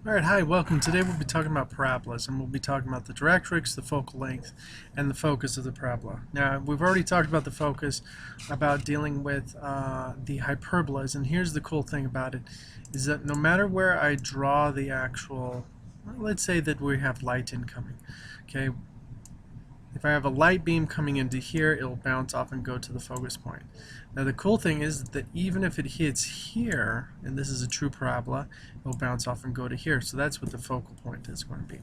Alright, hi, welcome. Today we'll be talking about parabolas, and we'll be talking about the directrix, the focal length, and the focus of the parabola. Now, we've already talked about the focus, about dealing with the hyperbolas, and here's the cool thing about it, is that no matter where I draw the actual, let's say that we have light incoming, okay? If I have a light beam coming into here, it'll bounce off and go to the focus point. Now the cool thing is that even if it hits here, and this is a true parabola, it'll bounce off and go to here. So that's what the focal point is going to be.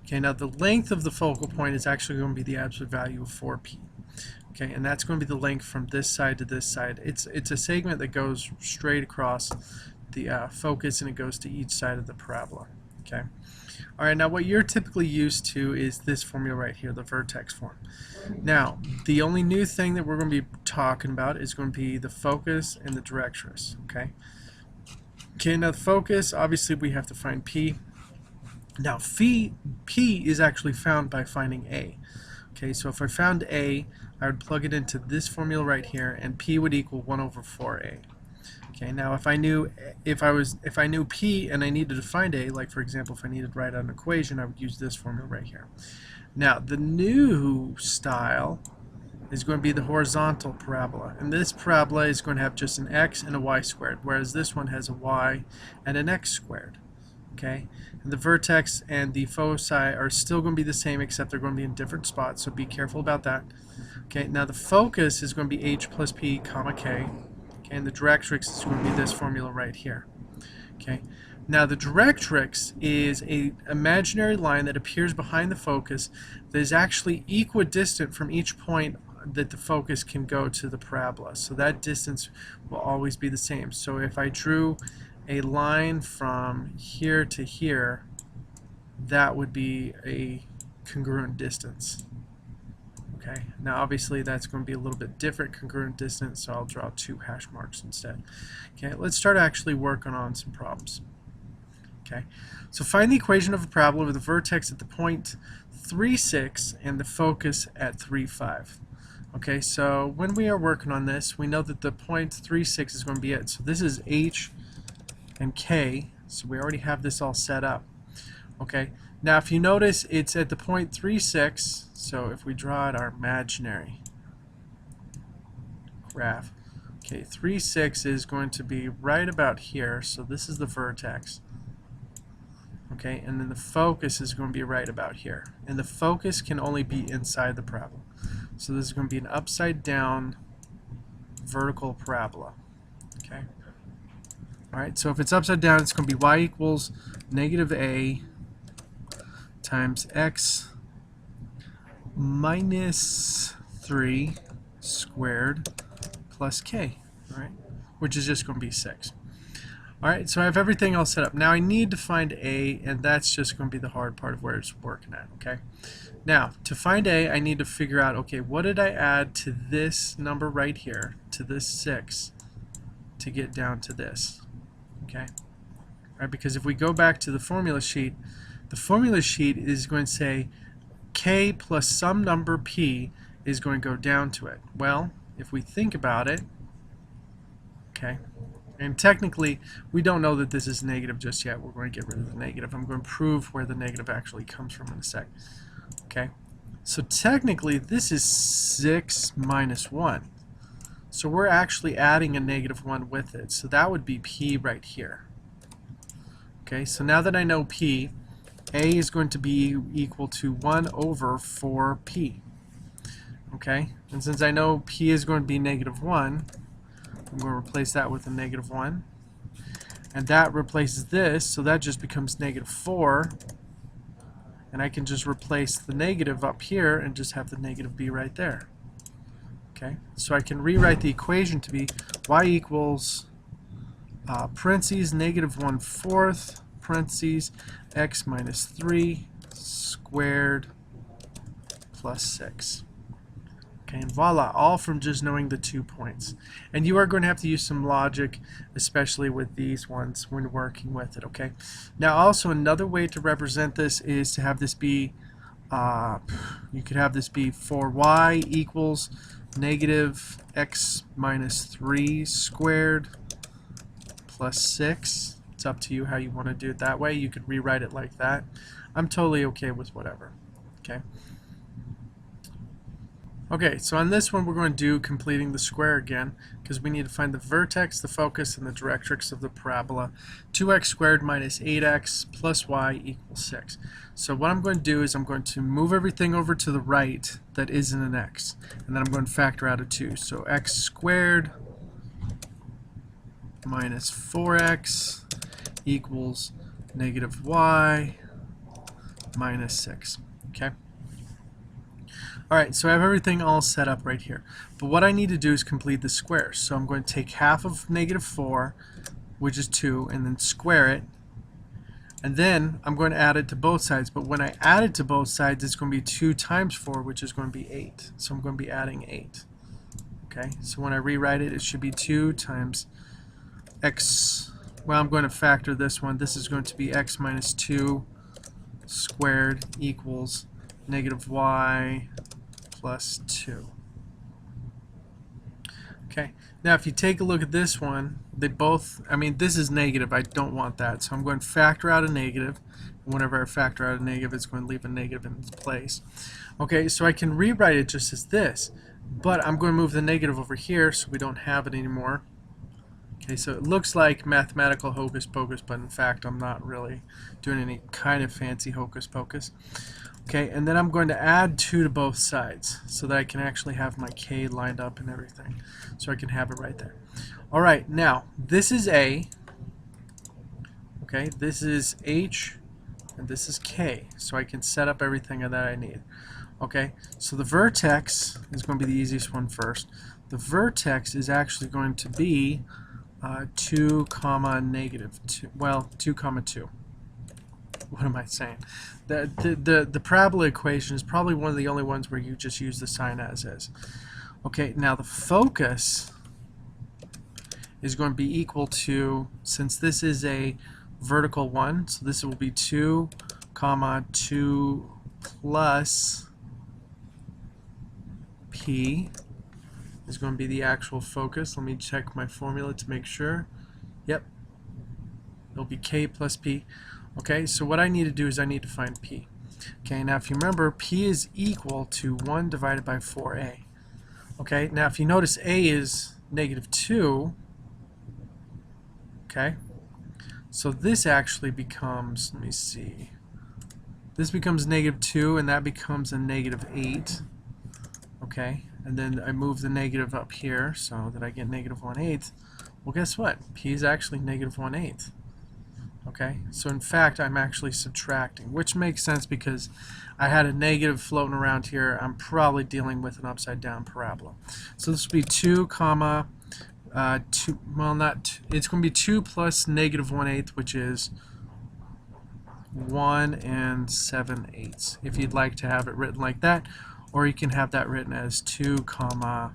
Okay, now the length of the focal point is actually going to be the absolute value of 4p. Okay, and that's going to be the length from this side to this side. It's a segment that goes straight across the focus, and it goes to each side of the parabola. Okay. Alright, now what you're typically used to is this formula right here, the vertex form. Now, the only new thing that we're going to be talking about is going to be the focus and the directrix. Okay. Okay, now the focus, obviously we have to find P. Now, P is actually found by finding A. Okay, so if I found A, I would plug it into this formula right here, and P would equal 1 over 4A. Okay, now if I knew P and I needed to find A, like for example if I needed to write out an equation, I would use this formula right here. Now the new style is going to be the horizontal parabola, and this parabola is going to have just an x and a y squared, whereas this one has a y and an x squared. Okay, and the vertex and the foci are still going to be the same, except they're going to be in different spots, so be careful about that. Okay, now the focus is going to be h plus p comma k. And the directrix is going to be this formula right here. Okay. Now the directrix is an imaginary line that appears behind the focus that is actually equidistant from each point that the focus can go to the parabola. So that distance will always be the same. So if I drew a line from here to here, that would be a congruent distance. Okay, now obviously that's going to be a little bit different congruent distance, so I'll draw 2 hash marks instead. Okay, let's start actually working on some problems. Okay, so find the equation of a parabola with a vertex at the point 3, 6 and the focus at 3, 5. Okay, so when we are working on this, we know that the point 3, 6 is going to be it. So this is h and k, so we already have this all set up. Okay, now if you notice, it's at the point 3, 6. So if we draw out our imaginary graph, okay, 3, 6 is going to be right about here. So this is the vertex. Okay, and then the focus is going to be right about here. And the focus can only be inside the parabola. So this is going to be an upside down vertical parabola. Okay. All right, so if it's upside down, it's going to be y equals negative a times x minus 3 squared plus k, right? Which is just going to be 6. Alright, so I have everything all set up. Now I need to find A, and that's just going to be the hard part of where it's working at, okay? Now, to find A, I need to figure out, okay, what did I add to this number right here, to this 6, to get down to this, okay? All right, because if we go back to the formula sheet is going to say k plus some number p is going to go down to it. Well, if we think about it, okay, and technically we don't know that this is negative just yet. We're going to get rid of the negative. I'm going to prove where the negative actually comes from in a sec. Okay, so technically this is 6 minus 1. So we're actually adding a negative 1 with it. So that would be p right here. Okay, so now that I know p, A is going to be equal to 1 over 4p. Okay, and since I know p is going to be negative 1, I'm going to replace that with a negative 1. And that replaces this, so that just becomes negative 4. And I can just replace the negative up here and just have the negative be right there. Okay, so I can rewrite the equation to be y equals parentheses negative 1/4 parentheses x minus 3 squared plus 6. Okay, and voila, all from just knowing the 2 points. And you are going to have to use some logic, especially with these ones when working with it, okay? Now also another way to represent this is to have this be, you could have this be for y equals negative x minus 3 squared plus 6 It's up to you how you want to do it that way. You could rewrite it like that. I'm totally okay with whatever. Okay. Okay, so on this one we're going to do completing the square again, because we need to find the vertex, the focus, and the directrix of the parabola. 2x squared minus 8x plus y equals 6. So what I'm going to do is I'm going to move everything over to the right that isn't an x, and then I'm going to factor out a 2. So x squared minus 4x equals negative y minus 6. Okay. Alright, so I have everything all set up right here. But what I need to do is complete the squares. So I'm going to take half of negative 4, which is 2, and then square it. And then I'm going to add it to both sides. But when I add it to both sides, it's going to be 2 times 4, which is going to be 8. So I'm going to be adding 8. Okay, so when I rewrite it, it should be 2 times x. Well, I'm going to factor this one. This is going to be x minus 2 squared equals negative y plus 2. Okay, now if you take a look at this one, they both, this is negative. I don't want that, so I'm going to factor out a negative. Whenever I factor out a negative, it's going to leave a negative in its place. Okay, so I can rewrite it just as this, but I'm going to move the negative over here so we don't have it anymore. Okay, so it looks like mathematical hocus pocus, but in fact I'm not really doing any kind of fancy hocus pocus. Okay, and then I'm going to add 2 to both sides so that I can actually have my k lined up and everything. So I can have it right there. Alright, now this is A, okay, this is H, and this is K. So I can set up everything that I need. Okay, so the vertex is going to be the easiest one first. The vertex is actually going to be 2 comma negative 2, well, 2 comma 2. What am I saying? The parabola equation is probably one of the only ones where you just use the sign as is. Okay, now the focus is going to be equal to, since this is a vertical one, so this will be 2 comma 2 plus p is going to be the actual focus. Let me check my formula to make sure. Yep, it'll be k plus p. Okay, so what I need to do is I need to find p. Okay, now if you remember, p is equal to 1 divided by 4a. Okay, now if you notice, a is negative 2. Okay, so this actually becomes, let me see, this becomes negative 2, and that becomes a negative 8. Okay, and then I move the negative up here so that I get negative 1/8. Well, guess what? P is actually negative 1/8. Okay, so in fact I'm actually subtracting, which makes sense because I had a negative floating around here. I'm probably dealing with an upside down parabola. So this will be 2 comma 2, well, not, it's going to be 2 plus negative 1/8, which is 1 7/8, if you'd like to have it written like that, or you can have that written as 2 comma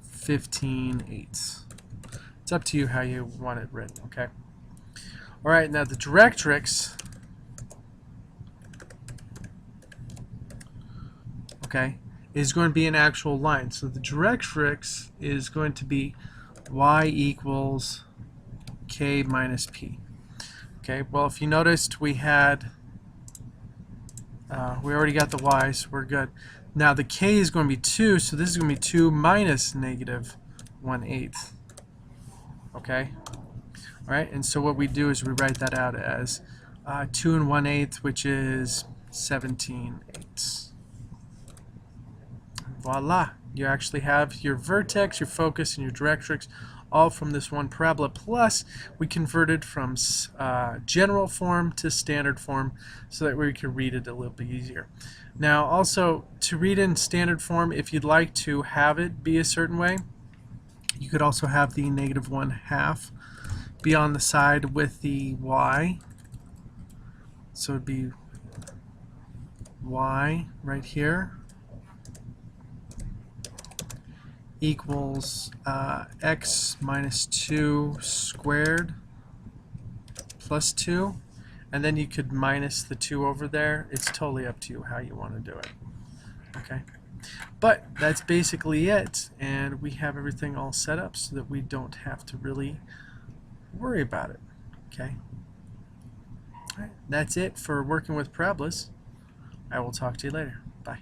15/8. It's up to you how you want it written. Okay. Alright, now the directrix, okay, is going to be an actual line. So the directrix is going to be y equals k minus p. Okay, well, if you noticed, we had, we already got the y, so we're good. Now the k is going to be 2, so this is going to be 2 minus negative 1/8. Okay? Alright, and so what we do is we write that out as 2 1/8, which is 17/8. Voila! You actually have your vertex, your focus, and your directrix all from this one parabola. Plus, we converted from general form to standard form so that we could read it a little bit easier. Now, also, to read in standard form, if you'd like to have it be a certain way, you could also have the negative 1/2 be on the side with the y. So it'd be y right here equals x minus 2 squared plus 2, and then you could minus the 2 over there. It's totally up to you how you want to do it. Okay, but that's basically it, and we have everything all set up so that we don't have to really worry about it. Okay. All right. That's it for working with parabolas. I will talk to you later. Bye.